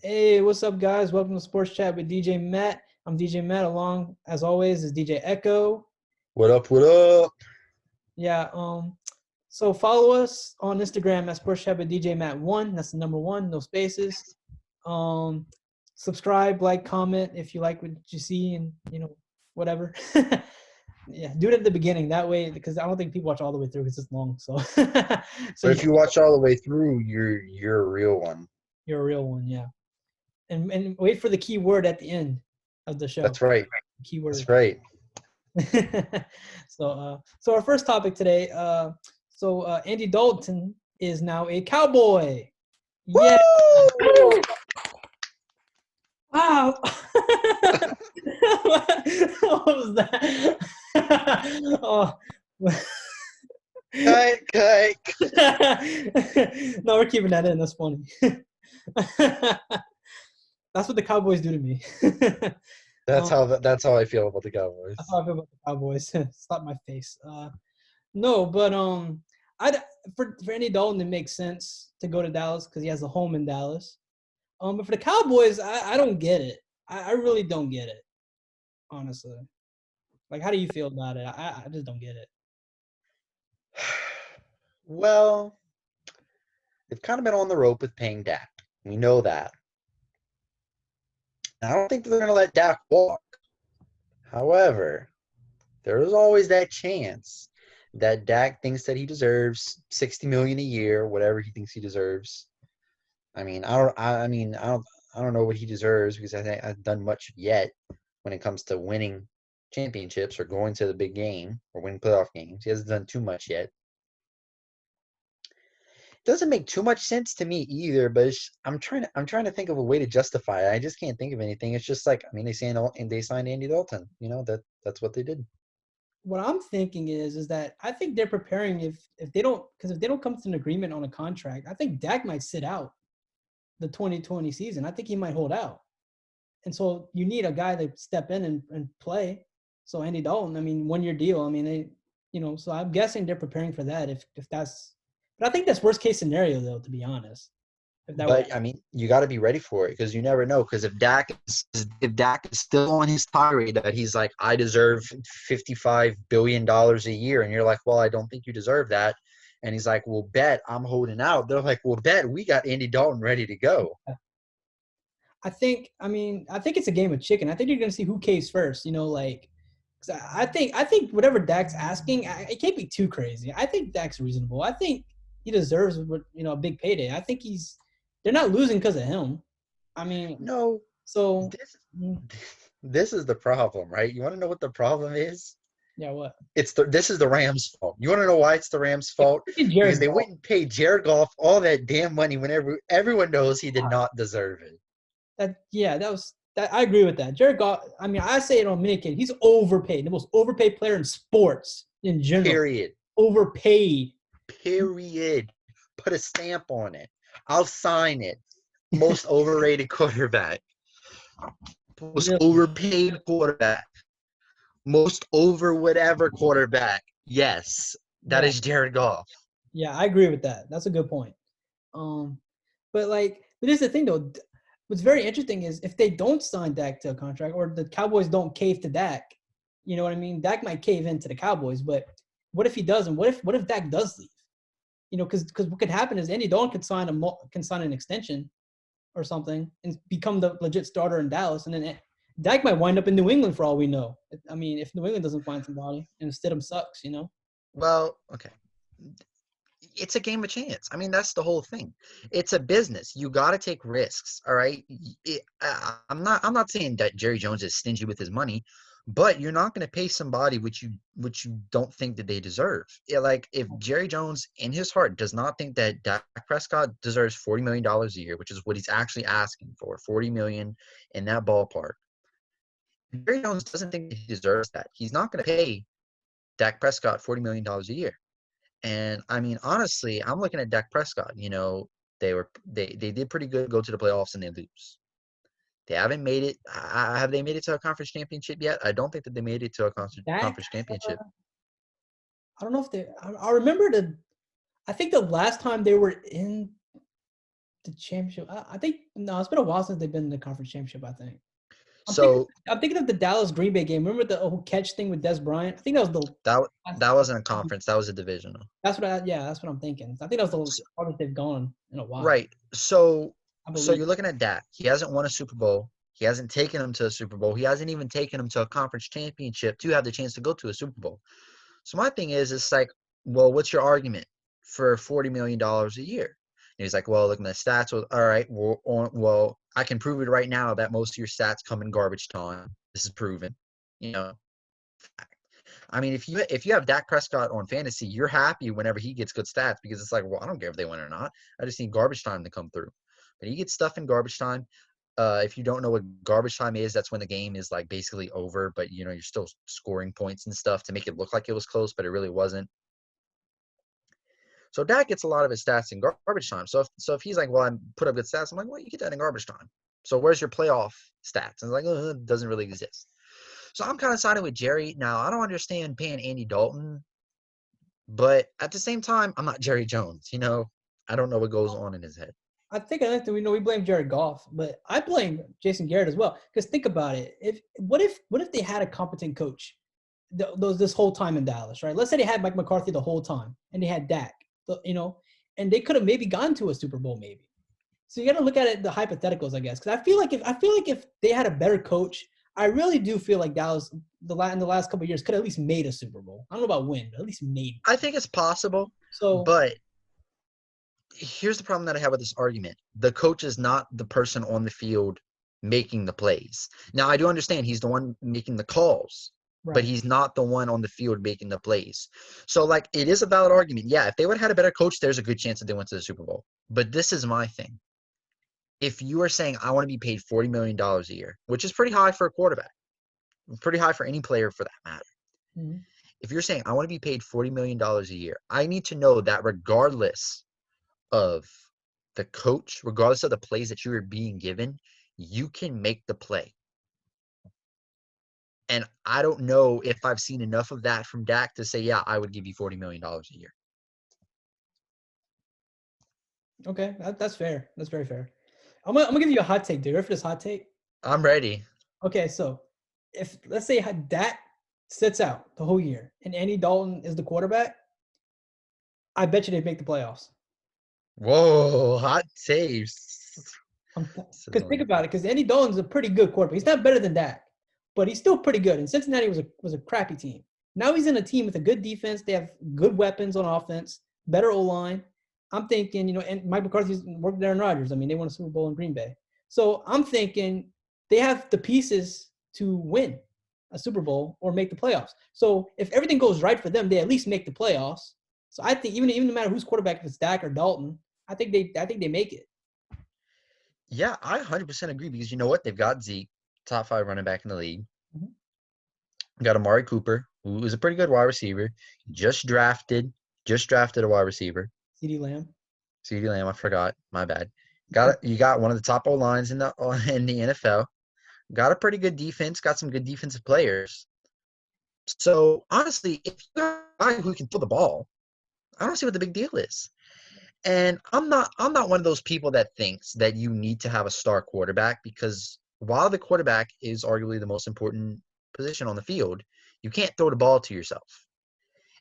Hey, what's up, guys? Welcome to Sports Chat with DJ Matt. I'm DJ Matt. Along, as always, is DJ Echo. What up? What up? Yeah. So follow us on Instagram at Sports Chat with DJ Matt 1. That's the number 1, no spaces. Um, Subscribe, like, comment if you like what you see, and whatever. Yeah, do it at the beginning. That way, because I don't think people watch all the way through because it's long. So, so But if you watch all the way through, you're a real one. you're a real one. Yeah. And wait for the key word at the end of the show. That's right. Keyword. That's right. So our first topic today. Andy Dalton is now a Cowboy. Yeah. Woo! Wow. What was that? Oh. Cut. No, we're keeping that in. That's funny. That's what the Cowboys do to me. That's how I feel about the Cowboys. That's how I feel about the Cowboys. Slap my face. No, but for Andy Dalton, it makes sense to go to Dallas because he has a home in Dallas. But for the Cowboys, I don't get it. I really don't get it, honestly. Like, how do you feel about it? I just don't get it. Well, they've kind of been on the rope with paying Dak. We know that. I don't think they're going to let Dak walk. However, there is always that chance that Dak thinks that he deserves $60 million a year, whatever he thinks he deserves. I don't know what he deserves because I think I've done much yet when it comes to winning championships or going to the big game or winning playoff games. He hasn't done too much yet. It doesn't make too much sense to me either, but I'm trying to think of a way to justify it. I just can't think of anything. It's just like, they signed Andy Dalton. That's what they did. What I'm thinking is that I think they're preparing if they don't come to an agreement on a contract, I think Dak might sit out the 2020 season. I think he might hold out. And so you need a guy to step in and play. So Andy Dalton, 1 year deal. So I'm guessing they're preparing for that if that's – but I think that's worst case scenario, though, to be honest. You got to be ready for it because you never know. Because if Dak is still on his tirade that he's like, I deserve $55 billion a year, and you're like, well, I don't think you deserve that. And he's like, well, bet I'm holding out. They're like, well, bet we got Andy Dalton ready to go. I think it's a game of chicken. I think you're going to see who caves first, cause I think whatever Dak's asking, it can't be too crazy. I think Dak's reasonable. I think he deserves, a big payday. I think they're not losing because of him. No. So this is the problem, right? You want to know what the problem is? Yeah, what? This is the Rams' fault. You want to know why it's the Rams' fault? Because they wouldn't pay Jared Goff all that damn money whenever everyone knows he did not deserve it. I agree with that. Jared Goff, I say it on many occasions. He's overpaid. The most overpaid player in sports in general. Period. Overpaid. Period. Put a stamp on it. I'll sign it. Most overrated quarterback. Most overpaid quarterback. Most over whatever quarterback. Yes, that is Jared Goff. Yeah, I agree with that. That's a good point. But here's the thing, though. What's very interesting is if they don't sign Dak to a contract or the Cowboys don't cave to Dak, you know what I mean? Dak might cave into the Cowboys, but what if he doesn't? What if Dak does leave? Because what could happen is Andy Dalton can sign an extension or something and become the legit starter in Dallas, and then Dak might wind up in New England for all we know. If New England doesn't find somebody and Stidham sucks, Well, okay. It's a game of chance. That's the whole thing. It's a business. You got to take risks, all right? I'm not saying that Jerry Jones is stingy with his money, but you're not going to pay somebody which you don't think that they deserve. Like if Jerry Jones in his heart does not think that Dak Prescott deserves $40 million a year, which is what he's actually asking for, $40 million in that ballpark. Jerry Jones doesn't think that he deserves that. He's not going to pay Dak Prescott $40 million a year. And honestly, I'm looking at Dak Prescott. They did pretty good, go to the playoffs, and they lose. They haven't made it. Have they made it to a conference championship yet? I don't think that they made it to a conference championship. I don't know if they. I remember I think the last time they were in The championship. I think no, it's been a while since they've been in the conference championship. I think. So I'm thinking of the Dallas Green Bay game. Remember the whole catch thing with Des Bryant? I think that was the. that wasn't a conference. That was a divisional. That's what that's what I'm thinking. I think that was the So, farthest they've gone in a while. right. So I so believe. you're looking at Dak. He hasn't won a Super Bowl. He hasn't taken him to a Super Bowl. He hasn't even taken him to a conference championship to have the chance to go to a Super Bowl. So my thing is, it's like, well, what's your argument for $40 million a year? And he's like, well, look at my stats. Well, all right, well, I can prove it right now that most of your stats come in garbage time. This is proven. You know, I mean, if you have Dak Prescott on fantasy, you're happy whenever he gets good stats because it's like, well, I don't care if they win or not. I just need garbage time to come through. But he gets stuff in garbage time. If you don't know what garbage time is, that's when the game is like basically over, but you're still scoring points and stuff to make it look like it was close, but it really wasn't. So Dak gets a lot of his stats in garbage time. So if he's like, well, I put up good stats, I'm like, well, you get that in garbage time. So where's your playoff stats? And it's like, oh, it doesn't really exist. So I'm kind of siding with Jerry. Now, I don't understand paying Andy Dalton, but at the same time, I'm not Jerry Jones. I don't know what goes on in his head. I think we blame Jared Goff, but I blame Jason Garrett as well. Because think about it. What if they had a competent coach this whole time in Dallas, right? Let's say they had Mike McCarthy the whole time and they had Dak, and they could have maybe gone to a Super Bowl maybe. So you got to look at it, the hypotheticals, I guess. Because I feel like if they had a better coach, I really do feel like Dallas in the last couple of years could have at least made a Super Bowl. I don't know about win, but at least made. I think it's possible. But here's the problem that I have with this argument. The coach is not the person on the field making the plays. Now, I do understand he's the one making the calls, right, but he's not the one on the field making the plays. So, it is a valid argument. Yeah, if they would have had a better coach, there's a good chance that they went to the Super Bowl. But this is my thing. If you are saying, I want to be paid $40 million a year, which is pretty high for a quarterback, pretty high for any player for that matter. Mm-hmm. If you're saying, I want to be paid $40 million a year, I need to know that regardless of the coach, regardless of the plays that you are being given, you can make the play. And I don't know if I've seen enough of that from Dak to say, yeah, I would give you $40 million a year. Okay, that's fair. That's very fair. I'm gonna give you a hot take, dude. Ready for this hot take? I'm ready. Okay, so if let's say Dak sits out the whole year and Andy Dalton is the quarterback, I bet you they'd make the playoffs. Whoa, hot takes. Because think about it, because Andy Dalton's a pretty good quarterback. He's not better than Dak, but he's still pretty good. And Cincinnati was a crappy team. Now he's in a team with a good defense. They have good weapons on offense, better O-line. I'm thinking, and Mike McCarthy's worked with Aaron Rodgers. I mean, they won a Super Bowl in Green Bay. So I'm thinking they have the pieces to win a Super Bowl or make the playoffs. So if everything goes right for them, they at least make the playoffs. So I think even no matter who's quarterback, if it's Dak or Dalton, I think they make it. Yeah, I 100% agree because you know what? They've got Zeke, top 5 running back in the league. Mm-hmm. Got Amari Cooper, who is a pretty good wide receiver. Just drafted a wide receiver. CeeDee Lamb, I forgot. My bad. You got one of the top O-lines in the NFL. Got a pretty good defense. Got some good defensive players. So honestly, if you got a guy who can throw the ball, I don't see what the big deal is. And I'm not one of those people that thinks that you need to have a star quarterback because while the quarterback is arguably the most important position on the field, you can't throw the ball to yourself.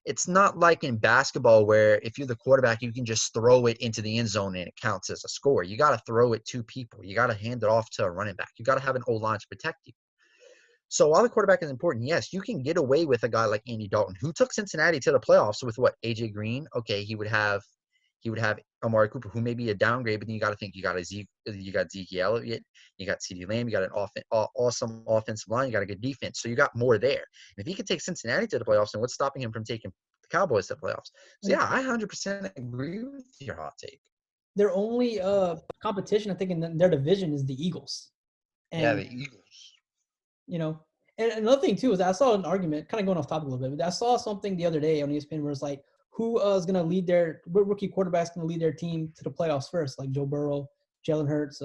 It's not like in basketball where if you're the quarterback, you can just throw it into the end zone and it counts as a score. You got to throw it to people. You got to hand it off to a running back. You got to have an O-line to protect you. So while the quarterback is important, yes, you can get away with a guy like Andy Dalton, who took Cincinnati to the playoffs with what? AJ Green? Okay, he would have Amari Cooper, who may be a downgrade, but then you got to think you got Zeke Elliott, you got CeeDee Lamb, you got an awesome offensive line, you got a good defense, so you got more there. And if he could take Cincinnati to the playoffs, then what's stopping him from taking the Cowboys to the playoffs? So yeah, I 100% agree with your hot take. Their only competition, I think, in their division is the Eagles. And, the Eagles. And another thing too is I saw an argument, kind of going off topic a little bit, but I saw something the other day on ESPN where it's like, who is going to lead what rookie quarterback's going to lead their team to the playoffs first, like Joe Burrow, Jalen Hurts,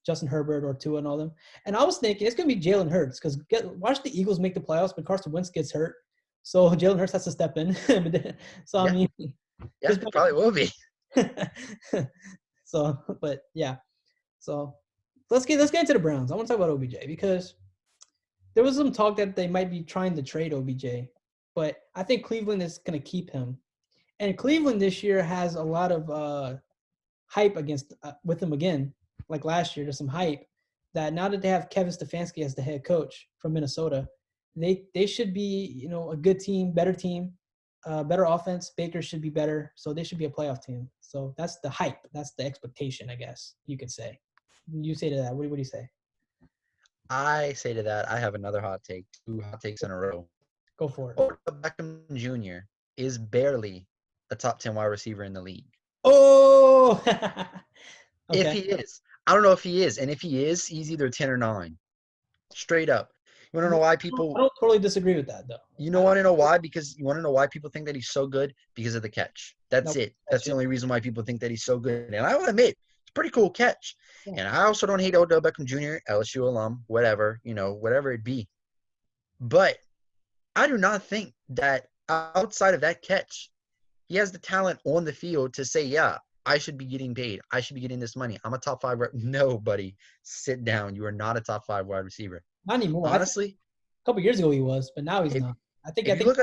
Justin Herbert or Tua and all them. And I was thinking it's going to be Jalen Hurts because watch the Eagles make the playoffs, but Carson Wentz gets hurt. So Jalen Hurts has to step in. I mean, yeah, it probably will be. So, but yeah. So let's get into the Browns. I want to talk about OBJ because there was some talk that they might be trying to trade OBJ, but I think Cleveland is going to keep him. And Cleveland this year has a lot of hype against with him again, like last year. There's some hype that now that they have Kevin Stefanski as the head coach from Minnesota, they should be a good team, better offense. Baker should be better, so they should be a playoff team. So that's the hype. That's the expectation, I guess you could say. You say to that. What do you say? I say to that, I have another hot take. 2 hot takes in a row. Go for it. Odell Beckham Jr. is barely a top 10 wide receiver in the league. Oh, If okay. he is. I don't know if he is. And if he is, he's either 10 or 9. Straight up. You want to know why I people don't totally disagree with that, though. You know, want to know why? Because you want to know why people think that he's so good? Because of the catch. That's Nope, it. that's That's the it. only reason why people think that he's so good. And I will admit, it's a pretty cool catch. Yeah. And I also don't hate Odell Beckham Jr., LSU alum, whatever, whatever it be. But I do not think that outside of that catch, he has the talent on the field to say, yeah, I should be getting paid. I should be getting this money. I'm a top 5. No, buddy. Sit down. You are not a top 5 wide receiver. Not anymore. Honestly, A couple years ago he was, but now he's if not. I think. if you look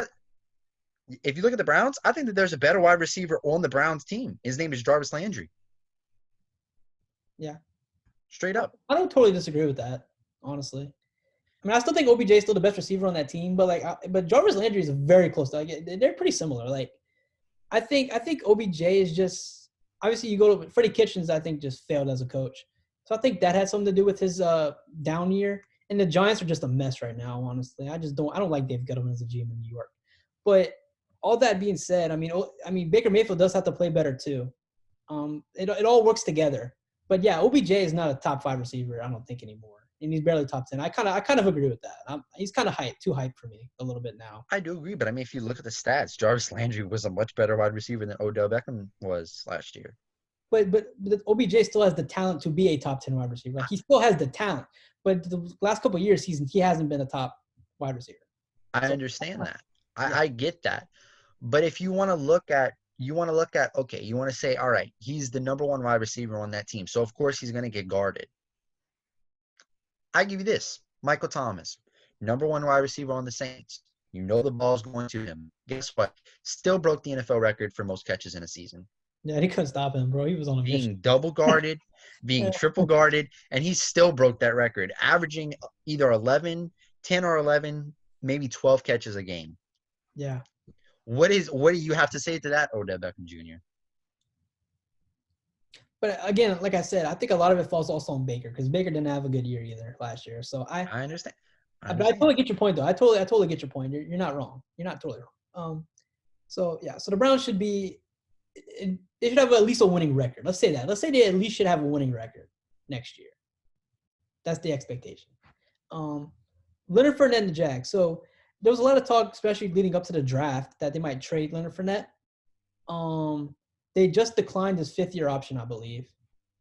at the Browns, I think that there's a better wide receiver on the Browns team. His name is Jarvis Landry. Yeah. Straight up. I don't totally disagree with that, honestly. I mean, I still think OBJ is still the best receiver on that team, but Jarvis Landry is very close. They're pretty similar. Like, I think OBJ is just obviously you go to Freddie Kitchens. I think just failed as a coach, so I think that had something to do with his down year. And the Giants are just a mess right now. Honestly, I don't like Dave Gettleman as a GM in New York. But all that being said, I mean Baker Mayfield does have to play better too. It all works together. But yeah, OBJ is not a top 5 receiver, I don't think anymore, and he's barely top 10. I kind of agree with that. He's kind of too hyped for me a little bit now. I do agree, but I mean, if you look at the stats, Jarvis Landry was a much better wide receiver than Odell Beckham was last year. But OBJ still has the talent to be a top 10 wide receiver. Like, he still has the talent, but the last couple of years he hasn't been a top wide receiver. I understand that. I get that. But if you want to look at okay, you want to say, all right, he's the number 1 wide receiver on that team. So, of course, he's going to get guarded. I give you this. Michael Thomas, number 1 wide receiver on the Saints. You know the ball's going to him. Guess what? Still broke the NFL record for most catches in a season. Yeah, he couldn't stop him, bro. He was on a mission. Being double guarded, being triple guarded, and he still broke that record, averaging either 10 or 11, maybe 12 catches a game. Yeah. What do you have to say to that, Odell Beckham Jr.? But again, like I said, I think a lot of it falls also on Baker because Baker didn't have a good year either last year. So I understand. But I totally get your point, though. I totally get your point. You're not wrong. You're not totally wrong. So yeah. So the Browns should be. They should have at least a winning record. Let's say that. Let's say they at least should have a winning record next year. That's the expectation. Leonard Fournette and the Jags. So there was a lot of talk, especially leading up to the draft, that they might trade Leonard Fournette. They just declined his 5th-year option, I believe.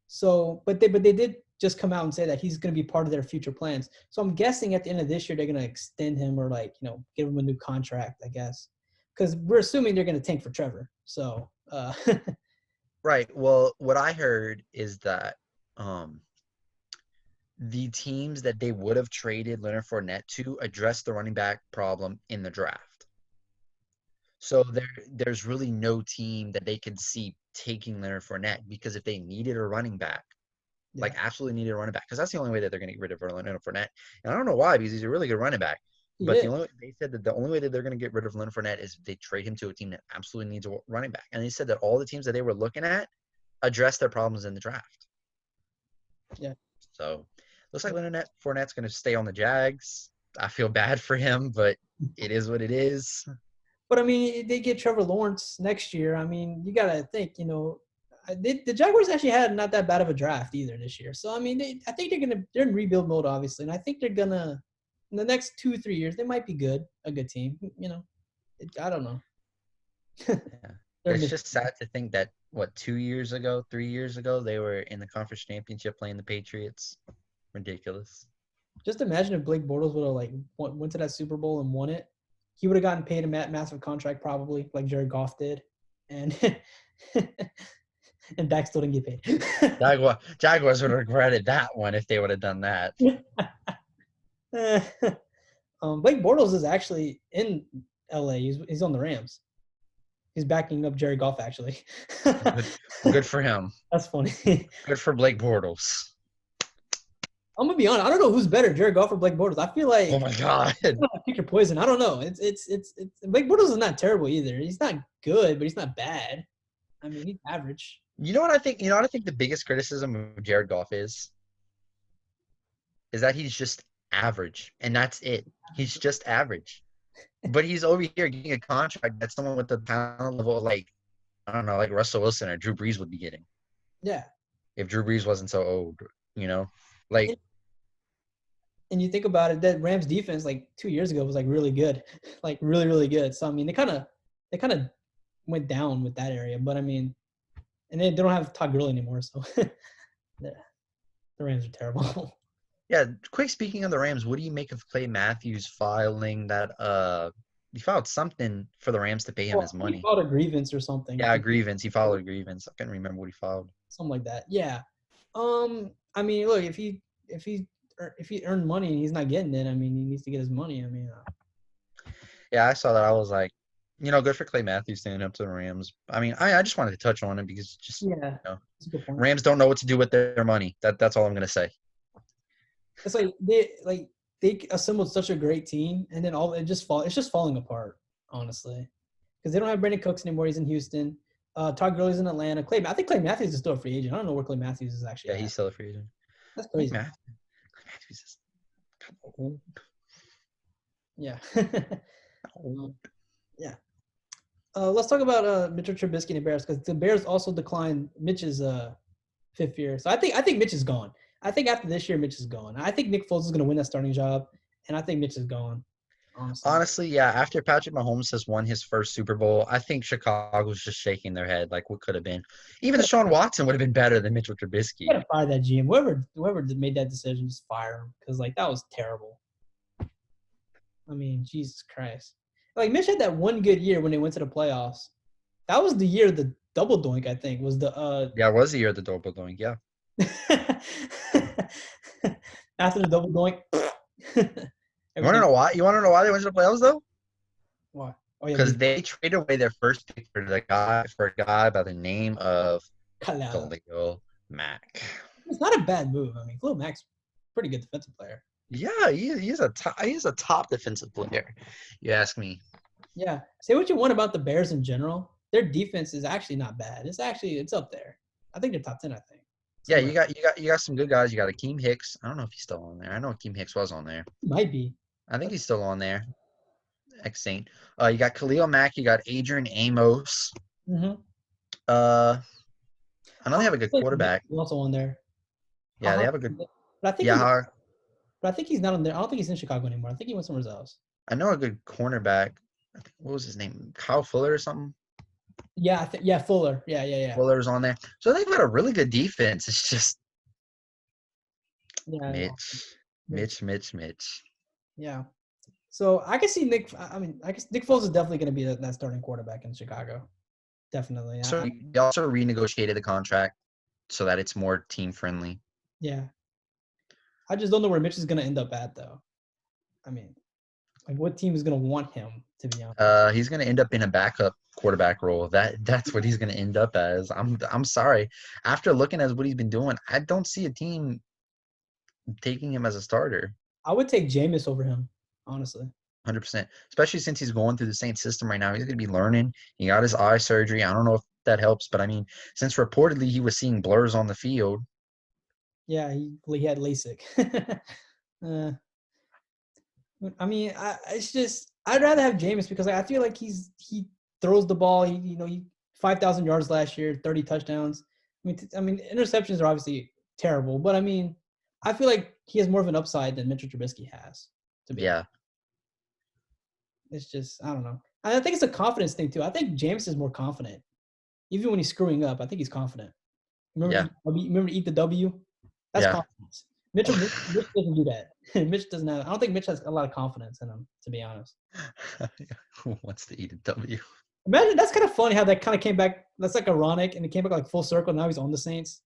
So, but they did just come out and say that he's going to be part of their future plans. So I'm guessing at the end of this year they're going to extend him or give him a new contract, I guess, because we're assuming they're going to tank for Trevor. So. Right. Well, what I heard is that the teams that they would have traded Leonard Fournette to address the running back problem in the draft. So there's really no team that they could see taking Leonard Fournette because if they needed a running back, absolutely needed a running back, because that's the only way that they're going to get rid of Leonard Fournette. And I don't know why, because he's a really good running back. But they said that the only way that they're going to get rid of Leonard Fournette is if they trade him to a team that absolutely needs a running back. And they said that all the teams that they were looking at addressed their problems in the draft. Yeah. So looks like Leonard Fournette's going to stay on the Jags. I feel bad for him, but it is what it is. But, I mean, they get Trevor Lawrence next year. I mean, you got to think, the Jaguars actually had not that bad of a draft either this year. So, I mean, I think they're in rebuild mode, obviously. And I think they're going to, in the next 2-3 years, they might be a good team. I don't know. Yeah. It's just sad to think that, 3 years ago, they were in the conference championship playing the Patriots. Ridiculous. Just imagine if Blake Bortles would have went to that Super Bowl and won it. He would have gotten paid a massive contract probably, like Jared Goff did. And And Dak still didn't get paid. Jaguars would have regretted that one if they would have done that. Blake Bortles is actually in LA. He's on the Rams. He's backing up Jared Goff, actually. Good for him. That's funny. Good for Blake Bortles. I'm gonna be honest. I don't know who's better, Jared Goff or Blake Bortles. I feel like Oh my God. pick your poison. I don't know. It's Blake Bortles is not terrible either. He's not good, but he's not bad. I mean, he's average. You know what I think? You know what I think the biggest criticism of Jared Goff is that he's just average, and that's it. He's just average. But he's over here getting a contract that someone with the talent level, like I don't know, like Russell Wilson or Drew Brees would be getting. Yeah. If Drew Brees wasn't so old, like. And you think about it, that Rams defense like 2 years ago was like really good, like really really good. So I mean, they kind of went down with that area, but I mean, and they don't have Todd Gurley anymore, so the Rams are terrible. Yeah, quick speaking of the Rams, what do you make of Clay Matthews filing that he filed something for the Rams to pay him his money? He filed a grievance or something. Yeah, a grievance. He filed a grievance. I can't remember what he filed. Something like that. Yeah. I mean, look, if he earned money and he's not getting it, I mean, he needs to get his money. I mean, yeah, I saw that. I was like, good for Clay Matthews standing up to the Rams. I mean, I just wanted to touch on it because just that's a good point. Rams don't know what to do with their money. That's all I'm gonna say. It's like they assembled such a great team, and then it's just falling apart, honestly, because they don't have Brandon Cooks anymore. He's in Houston. Todd Gurley's in Atlanta. I think Clay Matthews is still a free agent. I don't know where Clay Matthews is actually. Yeah, he's still a free agent. That's crazy. Clay Matthews is kind of old. Yeah. Yeah. Let's talk about Mitchell Trubisky and the Bears, because the Bears also declined Mitch's fifth year. So I think Mitch is gone. I think after this year, Mitch is gone. I think Nick Foles is going to win that starting job, and I think Mitch is gone. Honestly, yeah. After Patrick Mahomes has won his first Super Bowl, I think Chicago's just shaking their head like what could have been. Even Deshaun Watson would have been better than Mitchell Trubisky. You got to fire that GM. Whoever made that decision, just fire him, because like that was terrible. I mean, Jesus Christ. Like Mitch had that one good year when they went to the playoffs. That was the year the double doink, I think, was the Yeah, it was the year of the double doink, yeah. After the double doink. You want to know why? You want to know why they went to the playoffs though? Why? Oh, yeah, because they traded away their first pick for a guy by the name of Khalil Mack. It's not a bad move. I mean, Khalil Mack's a pretty good defensive player. Yeah, he's a top defensive player. You ask me. Yeah. Say what you want about the Bears in general. Their defense is actually not bad. It's up there. I think they're top 10, I think. Yeah, you got some good guys. You got Akeem Hicks. I don't know if he's still on there. I know Akeem Hicks was on there. He might be. I think he's still on there. Ex-Saint. You got Khalil Mack. You got Adrian Amos. Mm-hmm. I know they have a good quarterback. He's also on there. Yeah, they have a good. But I think YeeHaw. But I think he's not on there. I don't think he's in Chicago anymore. I think he went somewhere else. I know a good cornerback. What was his name? Kyle Fuller or something? Yeah, Fuller. Yeah. Fuller's on there. So they've got a really good defense. It's just Mitch. Yeah. So I can see Nick. I guess Nick Foles is definitely going to be that starting quarterback in Chicago. Definitely. So they also renegotiated the contract so that it's more team friendly. Yeah. I just don't know where Mitch is going to end up at, though. I mean, like, what team is going to want him, to be honest? He's going to end up in a backup quarterback role. That's what he's going to end up as. I'm sorry. After looking at what he's been doing, I don't see a team taking him as a starter. I would take Jameis over him, honestly. 100%. Especially since he's going through the same system right now. He's going to be learning. He got his eye surgery. I don't know if that helps, but I mean, since reportedly he was seeing blurs on the field. Yeah, he had LASIK. I mean, it's just I'd rather have Jameis because I feel like he throws the ball. He 5,000 yards last year, 30 touchdowns. I mean, interceptions are obviously terrible, but I mean, I feel like he has more of an upside than Mitchell Trubisky has. Yeah. It's just I don't know. I think it's a confidence thing too. I think Jameis is more confident, even when he's screwing up. I think he's confident. Remember Eat the W? That's confidence. Mitch doesn't do that. Mitch doesn't have. I don't think Mitch has a lot of confidence in him, to be honest. Who wants to eat a W? Imagine that's kind of funny how that kind of came back. That's like ironic, and it came back like full circle. Now he's on the Saints,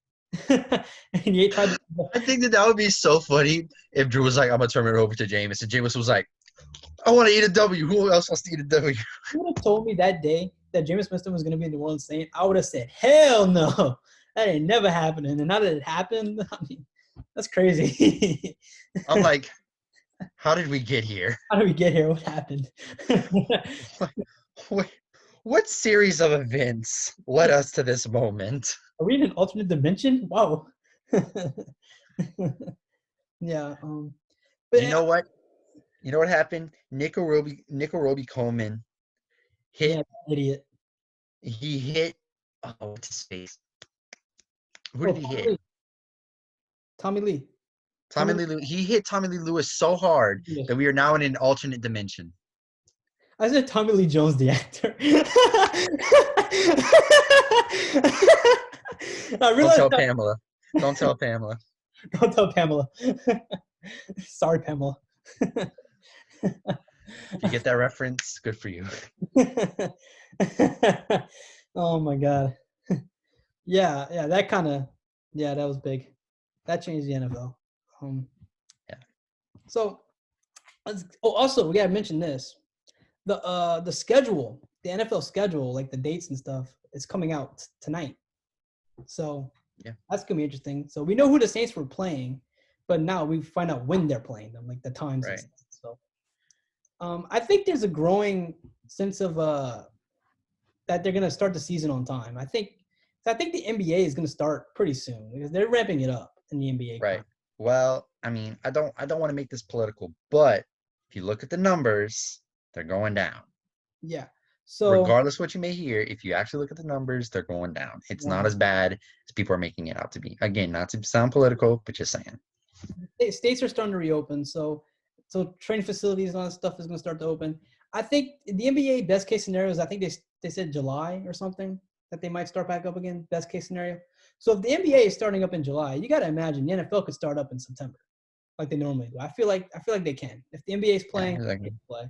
and he tried. I think that would be so funny if Drew was like, "I'm gonna turn it over to Jameis," and Jameis was like, "I want to eat a W. Who else wants to eat a W?" You would have told me that day that Jameis Winston was going to be in the New Orleans Saints, I would have said, "Hell no, that ain't never happening." And now that it happened, I mean, that's crazy. I'm like, "How did we get here? How did we get here? What happened? What, what series of events led us to this moment?" Are we in an alternate dimension? Wow. Yeah. But You know what? You know what happened? Nickel Roby Coleman yeah, hit. idiot. He hit. Oh, what's his face? Who Oh, did he Tommy hit? Lee. Tommy Lee. Tommy Tommy Lee Lewis. He hit Tommy Lee Lewis so hard Lee. that we are now in an alternate dimension. I said Tommy Lee Jones, the actor. I Don't realized tell that. Pamela. Don't tell Pamela. Don't tell Pamela. Sorry, Pamela. If you get that reference, good for you. Oh my god. Yeah, that was big. That changed the NFL. Um, Yeah. so, also we gotta mention this: the schedule, the NFL schedule, like the dates and stuff, is coming out tonight. So Yeah. that's gonna be interesting. So we know who the Saints were playing, but now we find out when they're playing them, like the times and Right. stuff. So I think there's a growing sense of that they're gonna start the season on time. I think the NBA is gonna start pretty soon because they're ramping it up in the NBA. Right. Well, I mean, I don't want to make this political, but if you look at the numbers, they're going down. Yeah. So Regardless what you may hear, if you actually look at the numbers, they're going down. It's not as bad as people are making it out to be. Again, not to sound political, but just saying. states are starting to reopen, so training facilities and all that stuff is going to start to open. I think the NBA best case scenario is I think they said July or something that they might start back up again. Best case scenario. So if the NBA is starting up in July, you got to imagine the NFL could start up in September, like they normally do. I feel like they can. If the NBA is Yeah, playing, they exactly. can play.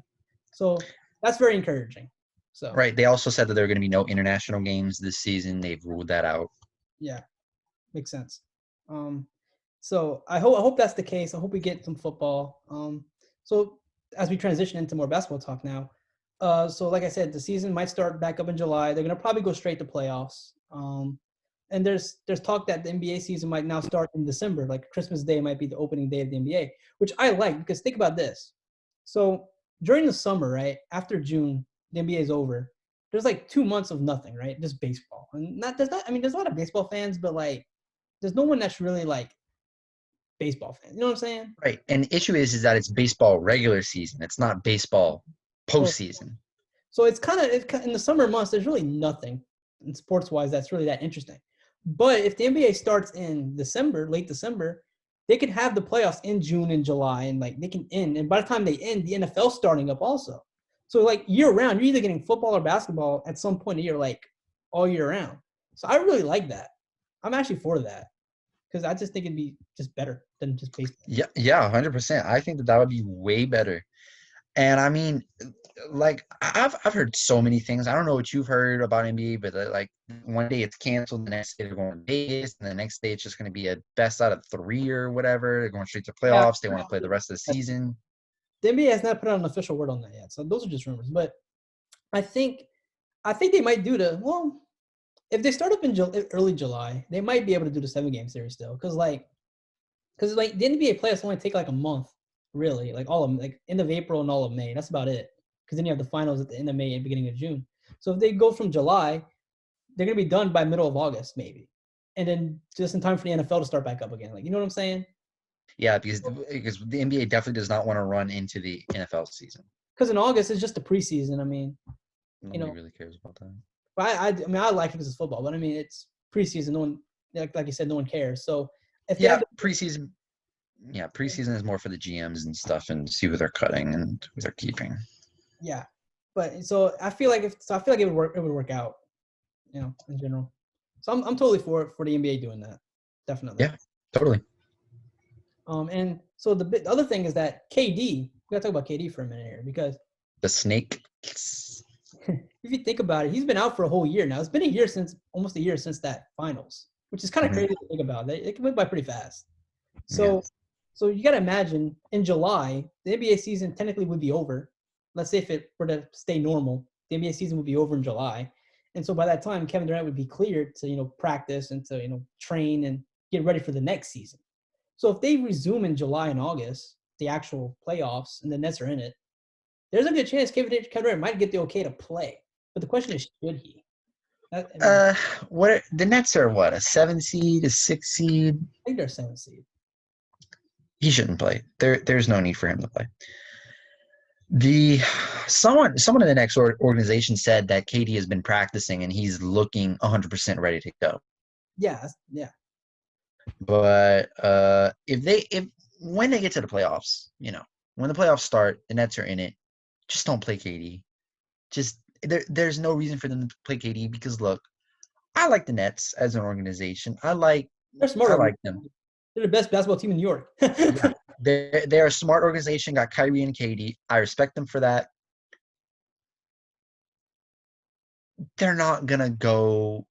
So that's very encouraging. So Right. They also said that there are going to be no international games this season. They've ruled that out. yeah, makes sense. Um, so I hope that's the case. I hope we get some football. So as we transition into more basketball talk now, so like I said, the season might start back up in July. They're gonna probably go straight to playoffs. And there's talk that the NBA season might now start in December, like Christmas Day might be the opening day of the NBA, which I like because think about this. So during the summer, right after June, the NBA is over. There's like 2 months of nothing, right? Just baseball, and not. I mean, there's a lot of baseball fans, but like, there's no one that's really like baseball fans. You know what I'm saying? Right. And the issue is that it's baseball regular season. It's not baseball So, postseason. so it's kind of in the summer months. There's really nothing in sports wise that's really that interesting. But if the NBA starts in December, late December, they could have the playoffs in June and July, and like they can end. And by the time they end, the NFL's starting up also. So like year round, you're either getting football or basketball at some point of year, like all year round. So I really like that. I'm actually for that because I just think it'd be just better than just baseball. Yeah, 100%. I think that would be way better. And I mean, like I've heard so many things. I don't know what you've heard about NBA, but like one day it's canceled, the next day they're going to Vegas, and the next day it's just going to be a best out of 3 or whatever. They're going straight to Yeah, playoffs. They want to play the rest of the season. the NBA has not put out an official word on that yet, so those are just rumors. But I think they might do if they start up in early July, they might be able to do the 7 game series still, because the NBA playoffs only take like a month, really, like all of like end of April and all of May. That's about it, because then you have the finals at the end of May and beginning of June. So if they go from July, they're gonna be done by middle of August maybe, and then just in time for the NFL to start back up again. Like, you know what I'm saying? Yeah, because the NBA definitely does not want to run into the NFL season. Because in August it's just the preseason. I mean, Nobody really cares about that. But I mean, I like it because it's football. But I mean, it's preseason. No one, like you said, no one cares. So if they Yeah, have preseason. Yeah, preseason is more for the GMs and stuff, and see who they're cutting and who they're keeping. yeah, but so I feel like it would work. It would work out, in general. So I'm totally for the NBA doing that, definitely. Yeah, totally. And so the other thing is that KD. We gotta talk about KD for a minute here because The snake. if you think about it, he's been out for a whole year now. It's been almost a year since that finals, which is kind of Mhm. crazy to think about. It went by pretty fast. Yeah. So you got to imagine in July, the NBA season technically would be over. Let's say if it were to stay normal, the NBA season would be over in July. And so by that time, Kevin Durant would be cleared to, practice and to, train and get ready for the next season. So if they resume in July and August, the actual playoffs, and the Nets are in it, there's a good chance Kevin Durant might get the okay to play. But the question is, should he? I What the Nets are? What, a 7 seed, a 6 seed? think they're 7th seed. He shouldn't play. There's no need for him to play. Someone in the next organization said that KD has been practicing and he's looking 100% ready to go. Yeah. But when they get to the playoffs, when the playoffs start, the Nets are in it. Just don't play KD. Just there's no reason for them to play KD because look, I like the Nets as an organization. I like them. They're the best basketball team in New York. Yeah, they're a smart organization. Got Kyrie and KD. I respect them for that. They're not gonna go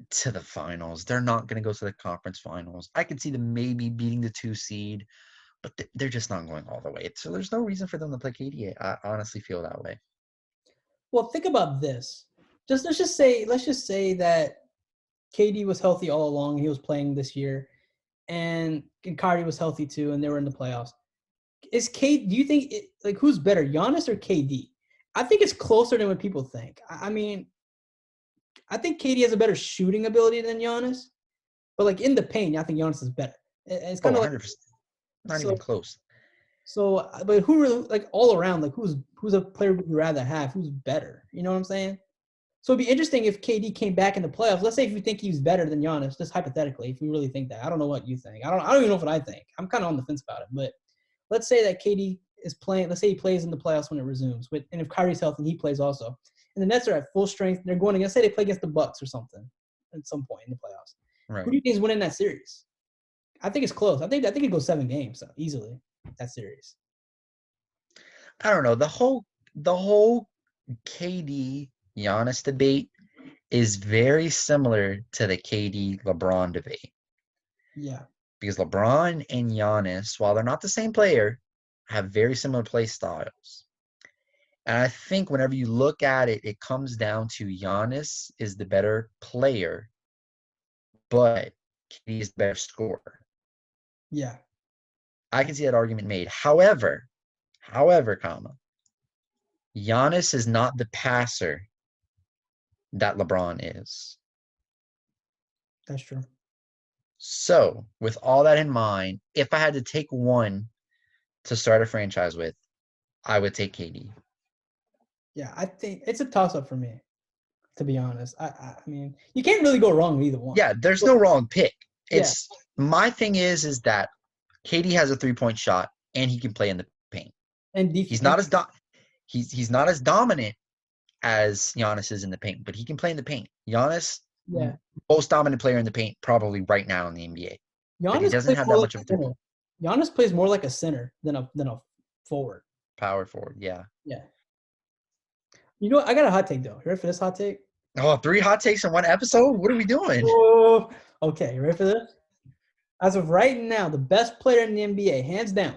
to the finals. They're not gonna go to the conference finals. I could see them maybe beating the 2 seed, but they're just not going all the way. So there's no reason for them to play KD. I honestly feel that way. Well, think about this. Let's just say that KD was healthy all along. He was playing this year, and Kyrie was healthy too, and they were in the playoffs. Do you think who's better, Giannis or KD? I think it's closer than what people think. I mean, I think KD has a better shooting ability than Giannis, but in the paint, I think Giannis is better. It's kind of 100%. Not even close. So, but who really all around who's a player would you rather have? Who's better? You know what I'm saying? So it'd be interesting if KD came back in the playoffs. Let's say if you think he's better than Giannis, just hypothetically, if you really think that. I don't know what you think. I don't even know what I think. I'm kind of on the fence about it. But let's say that KD is playing. Let's say he plays in the playoffs when it resumes. And if Kyrie's healthy, he plays also. And the Nets are at full strength. They're going against. Say they play against the Bucks or something at some point in the playoffs. Right. Who do you think is winning that series? I think it's close. I think it goes 7 games easily. That series. I don't know. The whole KD Giannis debate is very similar to the KD LeBron debate. Yeah. Because LeBron and Giannis, while they're not the same player, have very similar play styles. And I think whenever you look at it, it comes down to Giannis is the better player, but KD is the better scorer. Yeah. I can see that argument made. However, Giannis is not the passer that LeBron is. That's true. So, with all that in mind, if I had to take one to start a franchise with, I would take KD. Yeah, I think it's a toss-up for me, to be honest. I mean, you can't really go wrong with either one. Yeah, there's no wrong pick. My thing is that KD has a 3-point shot and he can play in the paint. And he's not as dominant as Giannis is in the paint, but he can play in the paint. Giannis, most dominant player in the paint probably right now in the NBA. But he doesn't have that much of a three. Giannis plays more like a center than a forward. Power forward, yeah. Yeah. You know what? I got a hot take though. You ready for this hot take? Oh, 3 hot takes in one episode? What are we doing? Oh, okay. You ready for this? As of right now, the best player in the NBA, hands down.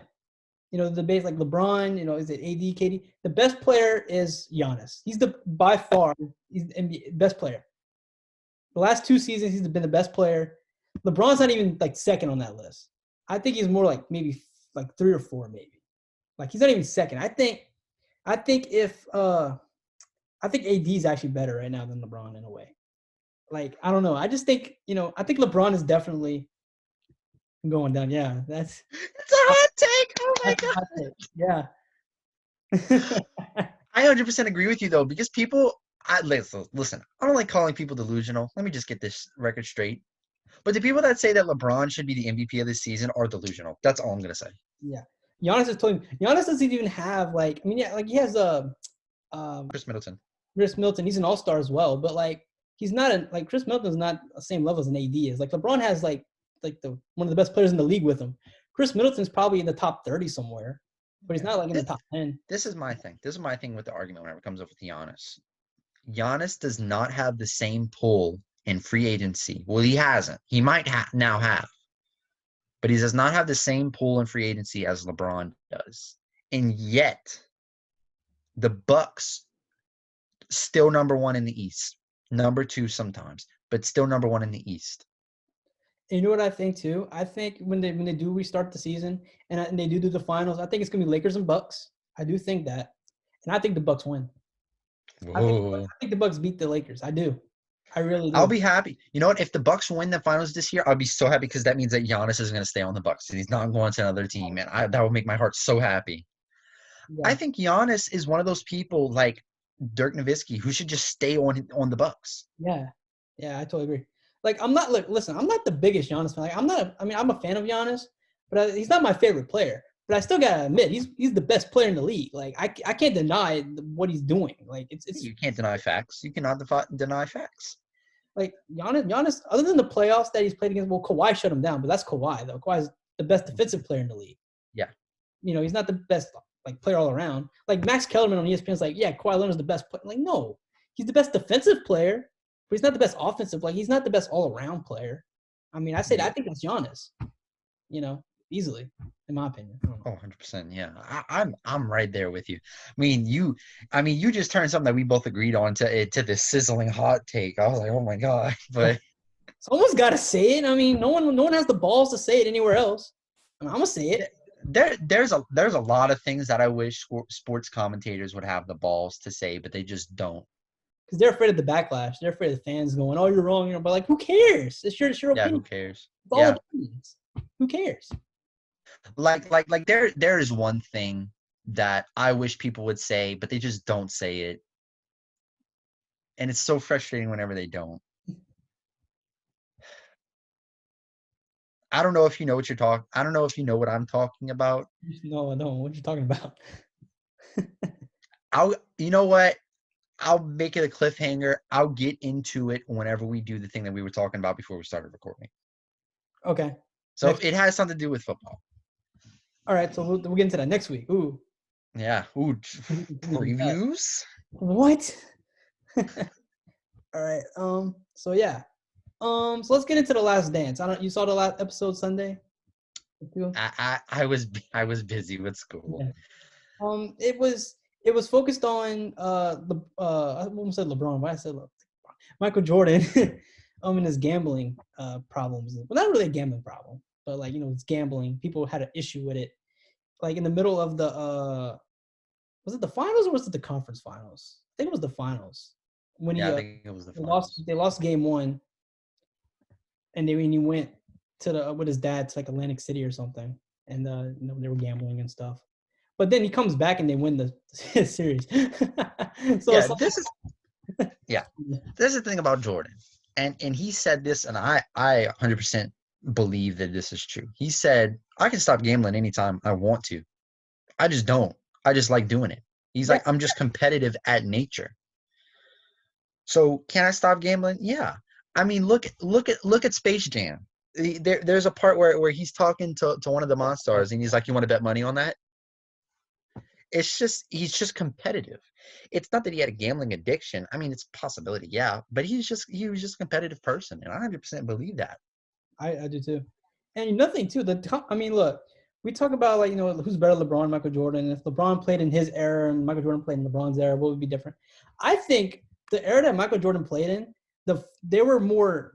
The debate like LeBron, is it AD, KD? The best player is Giannis. He's by far, he's the NBA best player. The last 2 seasons, he's been the best player. LeBron's not even second on that list. I think he's more maybe 3 or 4, maybe. He's not even second. I think AD is actually better right now than LeBron in a way. I don't know. I just think, I think LeBron is definitely going down. Yeah, it's a hot take. Oh my God. Yeah. I 100% agree with you though, because listen, I don't like calling people delusional. Let me just get this record straight. But the people that say that LeBron should be the MVP of this season are delusional. That's all I'm gonna say. Yeah. Giannis doesn't even have he has Chris Middleton. Chris Middleton, he's an all-star as well, but he's not Chris Middleton's not the same level as an AD is. LeBron has one of the best players in the league with him. Chris Middleton's probably in the top 30 somewhere. but he's not like in the top 10. This is my thing. This is my thing with the argument whenever it comes up with Giannis. Giannis does not have the same pull in free agency. Well, he hasn't. He might now have, but he does not have the same pull in free agency as LeBron does. And yet, the Bucks still number one in the East, number two sometimes, but still number one in the East. And you know what I think too? I think when they do restart the season and they do the finals, I think it's gonna be Lakers and Bucks. I do think that, and I think the Bucks win. Whoa. I think the Bucks beat the Lakers. I do. I really do. I'll be happy. You know what? If the Bucks win the finals this year, I'll be so happy because that means that Giannis is going to stay on the Bucks. He's not going to another team, and that would make my heart so happy. Yeah. I think Giannis is one of those people like Dirk Nowitzki who should just stay on the Bucks. Yeah, I totally agree. Like, I'm not listen, I'm not the biggest Giannis fan. Like, I'm a fan of Giannis, but he's not my favorite player. But I still gotta admit, he's the best player in the league. Like, I can't deny what he's doing. Like, it's You can't deny facts. You cannot deny facts. like Giannis. Other than the playoffs that he's played against, well, Kawhi shut him down, but that's Kawhi though. Kawhi's the best defensive player in the league. Yeah. You know, he's not the best like player all around. Like Max Kellerman on ESPN is like, yeah, Kawhi Leonard's the best player. Like, no, he's the best defensive player, but he's not the best offensive. Like, he's not the best all around player. I mean, I think that's Giannis. You know, easily, in my opinion. Oh, 100%. Yeah. I'm right there with you. You just turned something that we both agreed on to this sizzling hot take. I was like, oh my God. But someone's got to say it. I mean, no one has the balls to say it anywhere else. I mean, I'm gonna say it. There's a lot of things that I wish sports commentators would have the balls to say, but they just don't. Because they're afraid of the backlash. They're afraid of the fans going, "Oh, you're wrong." But like, who cares? It's your opinion. Yeah, who cares? It's all opinions. Who cares? Like there is one thing that I wish people would say, but they just don't say it. And it's so frustrating whenever they don't. I don't know if you know what I don't know if you know what I'm talking about. No, I don't. What are you talking about? You know what? I'll make it a cliffhanger. I'll get into it whenever we do the thing that we were talking about before we started recording. Okay. So it has something to do with football. All right. So we'll get into that next week. Ooh. Yeah. Ooh. Previews? What? All right. So yeah. So let's get into The Last Dance. You saw the last episode Sunday? I was busy with school. Yeah. It was focused on I almost said LeBron, but I said Michael Jordan and his gambling problems. Well, not really a gambling problem, but like, you know, it's gambling. People had an issue with it. Like in the middle of the was it the finals or was it the conference finals? I think it was the finals. When I think it was the finals. They lost game one. And when he went to with his dad to like Atlantic City or something, and you know, they were gambling and stuff. But then he comes back and they win the series. This is the thing about Jordan, and he said this, and I 100% believe that this is true. He said, "I can stop gambling anytime I want to. I just don't. I just like doing it." He's like, "I'm just competitive at nature. So can I stop gambling? Yeah." I mean, look at Space Jam. There's a part where he's talking to one of the Monstars, and he's like, "You want to bet money on that?" It's just he's just competitive. It's not that he had a gambling addiction. I mean, it's a possibility, yeah, but he was just a competitive person, and I 100% believe that. I do too. And another thing too, I mean, look, we talk about like, you know, who's better, LeBron, Michael Jordan. If LeBron played in his era and Michael Jordan played in LeBron's era, what would be different? I think the era that Michael Jordan played in, they were more,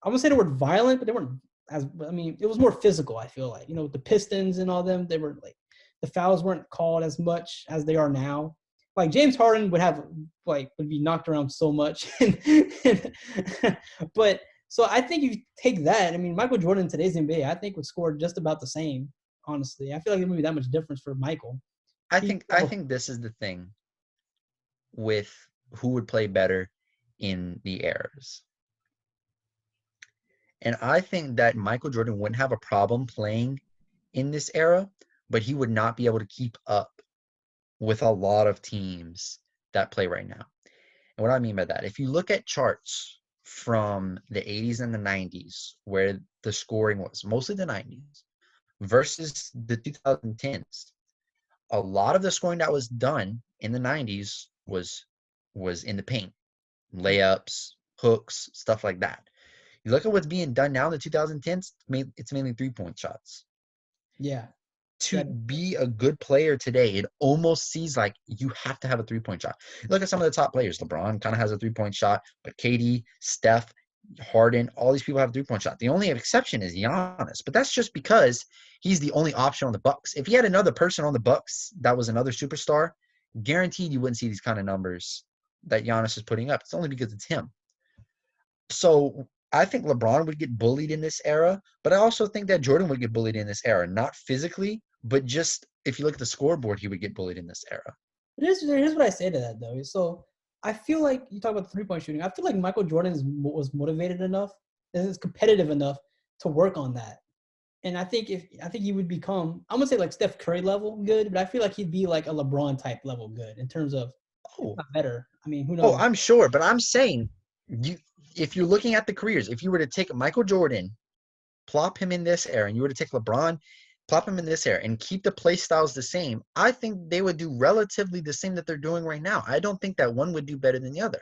I wouldn't say they were violent, but they weren't it was more physical, I feel like. You know, with the Pistons and all them, they were like, the fouls weren't called as much as they are now. Like James Harden would be knocked around so much. But so I think you take that. I mean, Michael Jordan in today's NBA, I think would score just about the same, honestly. I feel like there wouldn't be that much difference for Michael. I think this is the thing with who would play better in the eras. And I think that Michael Jordan wouldn't have a problem playing in this era, but he would not be able to keep up with a lot of teams that play right now. And what I mean by that, if you look at charts from the 80s and the 90s, where the scoring was, mostly the 90s, versus the 2010s, a lot of the scoring that was done in the 90s was in the paint, layups, hooks, stuff like that. You look at what's being done now in the 2010s, it's mainly 3-point shots. Yeah. To Yeah. be a good player today, it almost seems like you have to have a 3-point shot. Look at some of the top players. LeBron kind of has a 3-point shot, but KD, Steph, Harden, all these people have a 3-point shot. The only exception is Giannis, but that's just because he's the only option on the Bucks. If you had another person on the Bucks that was another superstar, guaranteed you wouldn't see these kind of numbers that Giannis is putting up. It's only because it's him. So I think LeBron would get bullied in this era, but I also think that Jordan would get bullied in this era, not physically, but just if you look at the scoreboard, he would get bullied in this era. Here's what I say to that though. So I feel like you talk about 3-point shooting. I feel like Michael Jordan was motivated enough and is competitive enough to work on that. And I think he would become, I'm gonna say like Steph Curry level good, but I feel like he'd be like a LeBron type level good in terms of, if Oh, not better. I mean, who oh, knows? I'm sure, but I'm saying if you're looking at the careers, if you were to take Michael Jordan, plop him in this era, and you were to take LeBron, plop him in this era, and keep the play styles the same, I think they would do relatively the same that they're doing right now. I don't think that one would do better than the other.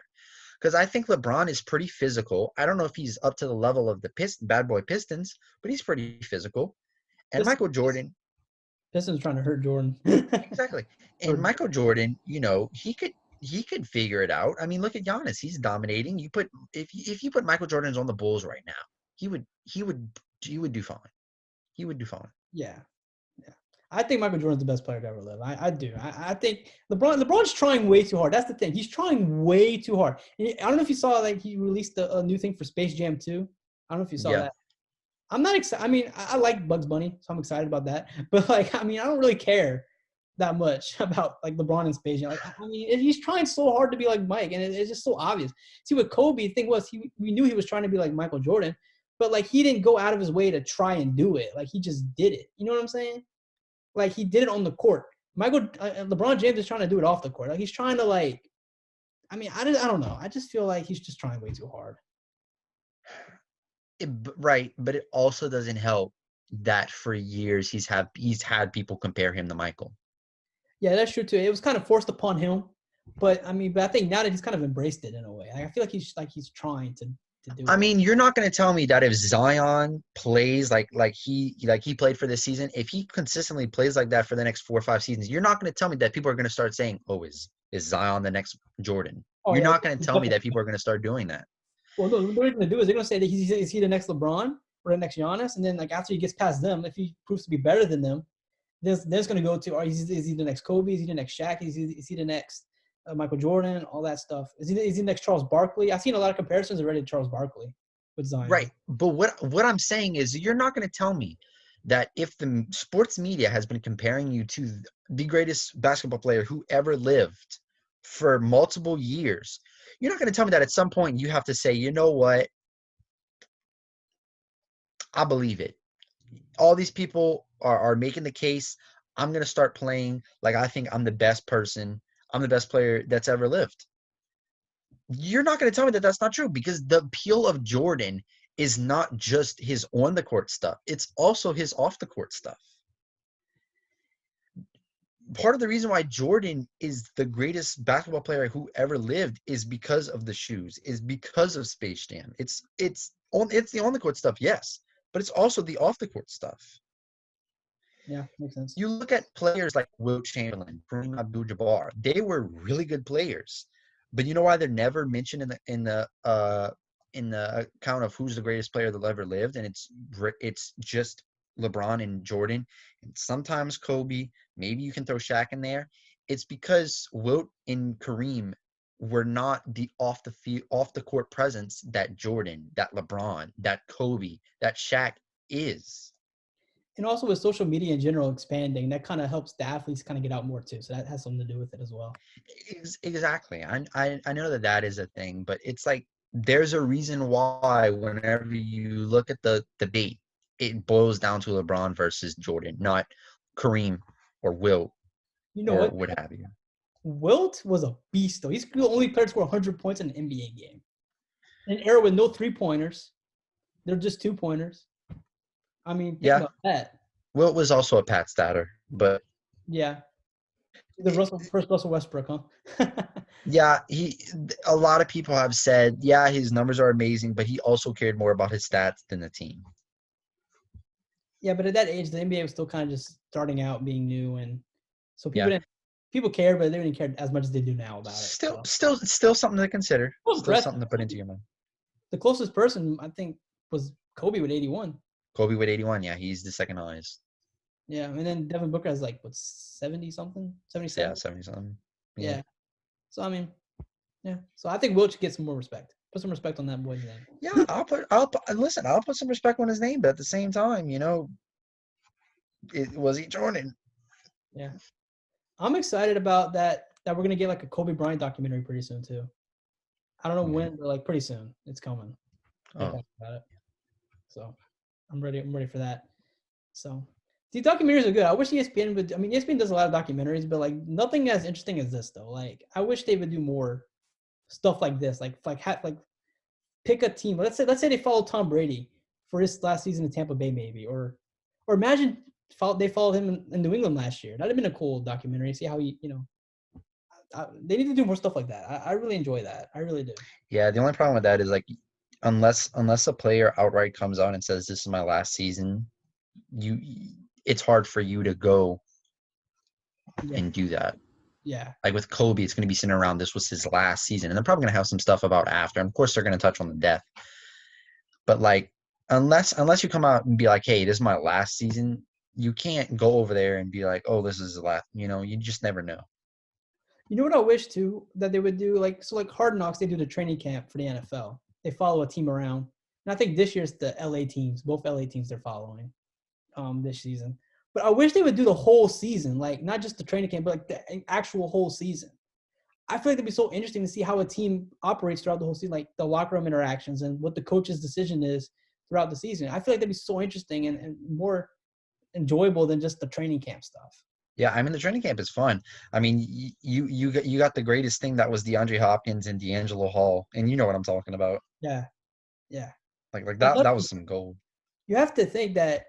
Because I think LeBron is pretty physical. I don't know if he's up to the level of the bad boy Pistons, but he's pretty physical. And Michael Jordan, Pistons trying to hurt Jordan. exactly. And Or Michael Jordan, he could figure it out. I mean, look at Giannis. He's dominating. If you put Michael Jordan's on the Bulls right now, he would do fine. He would do fine. yeah, yeah. I think Michael Jordan's the best player to ever live. I do. I think LeBron's trying way too hard. That's the thing. He's trying way too hard. I don't know if you saw like he released a new thing for Space Jam 2. I don't know if you saw Yeah. that. I'm not excited. I mean, I like Bugs Bunny, so I'm excited about that. But like, I mean, I don't really care that much about like LeBron and Space Jam. Like, I mean, he's trying so hard to be like Mike, and it's just so obvious. See, with Kobe, the thing was we knew he was trying to be like Michael Jordan, but like he didn't go out of his way to try and do it. Like he just did it. You know what I'm saying? Like he did it on the court. LeBron James is trying to do it off the court. Like he's trying to like. I mean, I don't know. I just feel like he's just trying way too hard. Right, but it also doesn't help that for years he's had people compare him to Michael. Yeah, that's true too. It was kind of forced upon him, but I think now that he's kind of embraced it in a way. I feel like he's trying to do I it. mean, you're not going to tell me that if Zion plays like he played for this season, if he consistently plays like that for the next 4 or 5 seasons, you're not going to tell me that people are going to start saying, "Oh, is Zion the next Jordan?" Oh You're yeah, not going to tell me that people are going to start doing that. well, no, what they're going to do is they're going to say that is he the next LeBron or the next Giannis, and then like after he gets past them, if he proves to be better than them, then it's going to go to, is he the next Kobe? Is he the next Shaq? Is he the next Michael Jordan? All that stuff. Is he the next Charles Barkley? I've seen a lot of comparisons already to Charles Barkley with Zion. Right. But what I'm saying is you're not going to tell me that if the sports media has been comparing you to the greatest basketball player who ever lived for multiple years, you're not going to tell me that at some point you have to say, you know what? I believe it. All these people are making the case. I'm going to start playing like I think I'm the best person. I'm the best player that's ever lived. You're not going to tell me that that's not true because the appeal of Jordan is not just his on the court stuff. It's also his off the court stuff. Part of the reason why Jordan is the greatest basketball player who ever lived is because of the shoes, is because of Space Jam. It's the on the court stuff, yes, but it's also the off the court stuff. Yeah, makes sense. You look at players like Wilt Chamberlain, Kareem Abdul-Jabbar. They were really good players, but you know why they're never mentioned in the account of who's the greatest player that ever lived, and it's just LeBron and Jordan, and sometimes Kobe. Maybe you can throw Shaq in there. It's because Wilt and Kareem were not the off the court presence that Jordan, that LeBron, that Kobe, that Shaq is. And also with social media in general expanding, that kind of helps the athletes kind of get out more too. So that has something to do with it as well. Exactly. I know that is a thing, but it's like there's a reason why whenever you look at the debate, it boils down to LeBron versus Jordan, not Kareem or Wilt You know or what? what have you. Wilt was a beast though. He's the only player to score 100 points in an NBA game. In an era with no 3-pointers, they're just 2-pointers. I mean, think Yeah, about that. Wilt was also a Pat statter, but Yeah. First Russell Westbrook, huh? Yeah, a lot of people have said, yeah, his numbers are amazing, but he also cared more about his stats than the team. Yeah, but at that age, the NBA was still kind of just starting out, being new, and so Yeah. people cared, but they didn't care as much as they do now about it. Still, So. still something to consider. Well, Still impressive. something to put into your mind. The closest person I think was Kobe with 81. Kobe with 81. Yeah, he's the second highest. Yeah, and then Devin Booker has like what 70 something, 77. Yeah, 70 something. Yeah. So I mean, yeah. So I think Wilt should get some more respect. Put some respect on that boy's name. Yeah, I'll put some respect on his name, but at the same time, was he Jordan? Yeah. I'm excited about that we're gonna get like a Kobe Bryant documentary pretty soon too. I don't know when, but like pretty soon. It's coming. They're talking about it. So I'm ready for that. So these documentaries are good. I wish ESPN would. I mean, ESPN does a lot of documentaries, but like nothing as interesting as this though. Like I wish they would do more stuff like this. Like pick a team. Let's say they follow Tom Brady for his last season in Tampa Bay, maybe, or imagine they followed him in New England last year. That'd have been a cool documentary. See how he, they need to do more stuff like that. I really enjoy that. I really do. Yeah, the only problem with that is like, unless a player outright comes out and says this is my last season, it's hard for you to go and do that. Yeah. Like with Kobe, it's going to be sitting around. This was his last season, and they're probably going to have some stuff about after. And of course, they're going to touch on the death. But like, unless you come out and be like, "Hey, this is my last season," you can't go over there and be like, "Oh, this is the last." You just never know. You know what I wish too that they would do like Hard Knocks. They do the training camp for the NFL. They follow a team around, and I think this year's the LA teams. Both LA teams they're following this season. But I wish they would do the whole season, like not just the training camp, but like the actual whole season. I feel like it'd be so interesting to see how a team operates throughout the whole season, like the locker room interactions and what the coach's decision is throughout the season. I feel like that'd be so interesting and more enjoyable than just the training camp stuff. Yeah, I mean the training camp is fun. I mean, you got the greatest thing that was DeAndre Hopkins and D'Angelo Hall, and you know what I'm talking about. Yeah, yeah. Like And that was some gold. you have to think that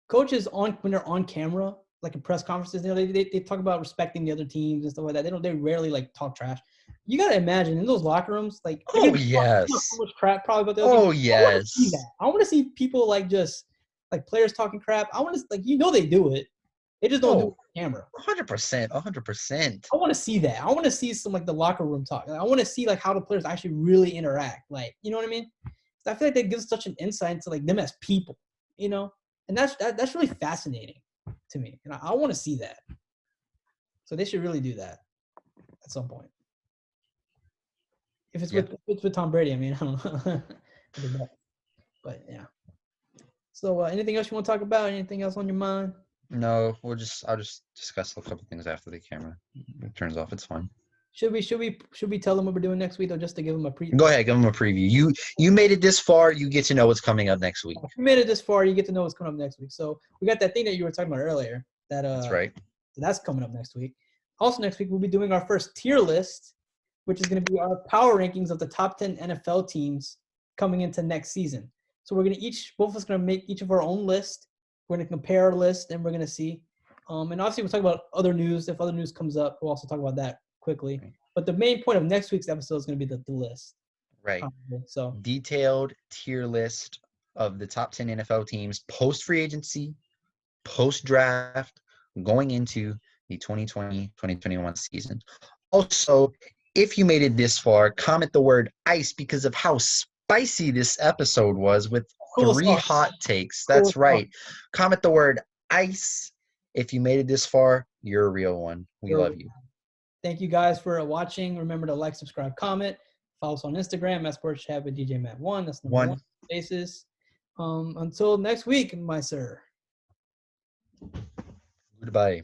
coaches when they're on camera, like in press conferences, they talk about respecting the other teams and stuff like that. They rarely like talk trash. You got to imagine in those locker rooms, like Oh yes. So much crap probably about the other Oh team. yes. I want to see people like just like players talking crap. I want to they do it. They just don't do it on camera. 100%. 100%. I want to see that. I want to see some like the locker room talk. I want to see like how the players actually really interact. Like, you know what I mean? I feel like that gives such an insight into like them as people, and that's really fascinating to me. And I want to see that. So they should really do that at some point. If it's with Tom Brady, I mean, I don't know. But yeah. So anything else you want to talk about? Anything else on your mind? No, I'll just discuss a couple things after the camera turns off. It's fine. Should we tell them what we're doing next week, or just to give them a preview? Go ahead, give them a preview. You made it this far, you get to know what's coming up next week. If you made it this far, you get to know what's coming up next week. So we got that thing that you were talking about earlier. That's right. So that's coming up next week. Also next week we'll be doing our first tier list, which is going to be our power rankings of the top 10 NFL teams coming into next season. So we're going to both of us going to make each of our own list. We're going to compare our list, and we're going to see. And obviously we'll talk about other news. If other news comes up, we'll also talk about that quickly. But the main point of next week's episode is going to be the list. Right. So detailed tier list of the top 10 NFL teams post free agency, post draft, going into the 2020-2021 season. Also, if you made it this far, comment the word ice because of how spicy this episode was with 3 hot takes. That's right. Comment the word ice. If you made it this far, you're a real one. We love you. Thank you guys for watching. Remember to like, subscribe, comment. Follow us on Instagram at Sportschat with DJ Matt 1. That's number 1 basis. Until next week, my sir. Goodbye.